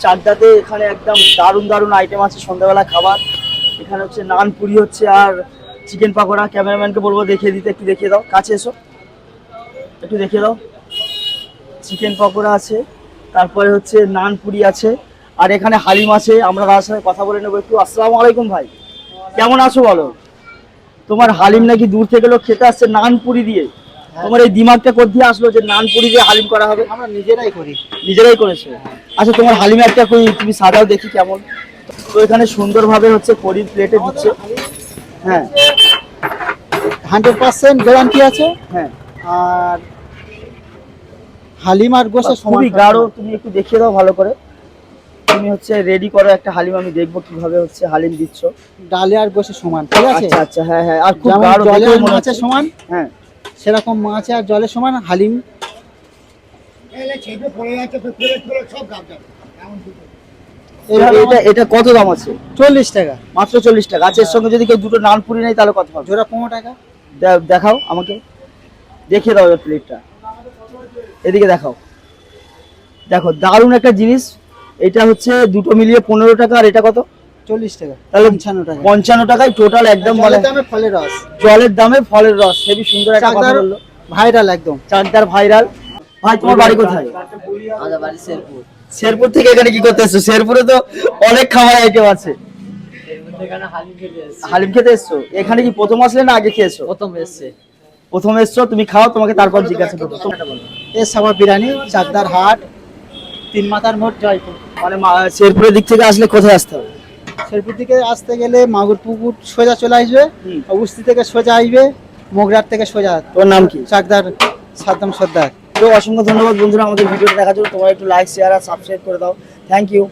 চাকদাতে এখানে একদম দারুণ দারুণ আইটেম আছে সন্ধ্যাবেলা খাবার। এখানে হচ্ছে নান পুরি হচ্ছে আর চিকেন পাকোড়া। ক্যামেরাম্যানকে বলবো দেখিয়ে দিতে, একটু দেখিয়ে দাও, কাছে এসো একটু দেখিয়ে দাও। চিকেন পাকোড়া আছে, তারপরে হচ্ছে নান পুরি আছে, আর এখানে হালিম আছে। আমরা তার সাথে কথা বলে নেবো একটু। আসসালামু আলাইকুম ভাই, কেমন আছো বলো? তোমার হালিম নাকি দূর থেকে লোক খেতে আসছে নান পুরি দিয়ে। তোমার এই দিমাগটা কোথা দিয়ে আসলো যে নান পুরি দিয়ে হালিম করা হবে? আমরা নিজেরাই করি। নিজেরাই করেছে? আচ্ছা, তোমার হালিম একটা তুমি সাদাও দেখি কেমন। তো এখানে সুন্দরভাবে হচ্ছে পরির প্লেটে দিচ্ছে। হ্যাঁ, 100% গ্যারান্টি আছে। হ্যাঁ, আর হালিম আর গোশে খুবই গাঢ়। তুমি একটু দেখিয়ে দাও ভালো করে। তুমি হচ্ছে রেডি করো একটা হালিম, আমি দেখবো কিভাবে হচ্ছে হালিম দিচ্ছ। ডালে আর গোশে সমান, ঠিক আছে? আচ্ছা আচ্ছা, হ্যাঁ হ্যাঁ। আর খুব যেমন গাঢ় জলে দেখেও আর মনে মাছে হচ্ছে। সমান, হ্যাঁ, সেরকম মাছে আর জলে সমান হালিম। এটা এটা কত দাম আছে? 40 টাকা মাত্র 40 টাকা। আচ্ছা, এর সঙ্গে যদি কেউ দুটো নান পুরি নেয় তাহলে কত হবে? জোড়া 15 টাকা। দেখাও আমাকে, দেখিয়ে দাও এর প্লেটটা, এদিকে দেখাও। দেখো দারুণ একটা জিনিস। এটা হচ্ছে দুটো মিলিয়ে 15 টাকা, আর এটা কত? 40 টাকা। তাহলে 55 টাকা। 55 টাকায় টোটাল একদম মানে জলের দামে ফলের রস। জলের দামে ফলের রস। হেবি সুন্দর একটা কথা চাকদার বললো। ভাইরাল একদম। চাকদার ভাইরাল। ভাই, তোমার বাড়ি কোথায়? আমাদের বাড়ি শেরপুর। শেরপুর থেকে এখানে কি করতে এসছো? শেরপুরে তো অনেক খাবার আইটেম আছে। এখানে হালিম খেতে এসেছি। হালিম খেতে এসছো? এখানে কি প্রথম আসলে না আগে খেয়েছো? প্রথম এসছে। প্রথম এসছো, তুমি খাও, তোমাকে তারপর জিজ্ঞাসা করবো। তোমারটা বলো। এ সাবা বিরিয়ানি, চাকদার হাট, 3 মাথার মোড়, জয়পুর। মানে শেরপুরের দিক থেকে আসলে কোথায় আসতে হবে? শেরপুর থেকে আসতে গেলে মাগুর পুকুর সোজা চলে আসবে, অবস্থি থেকে সোজা আসবে, মোগরার থেকে সোজা। তোমার নাম কি? চাকদার সাদ্দাম সর্দার। তো অসংখ্য ধন্যবাদ বন্ধুরা আমাদের ভিডিওটা দেখার জন্য। তোমরা একটু লাইক, শেয়ার আর সাবস্ক্রাইব করে দাও। Thank you.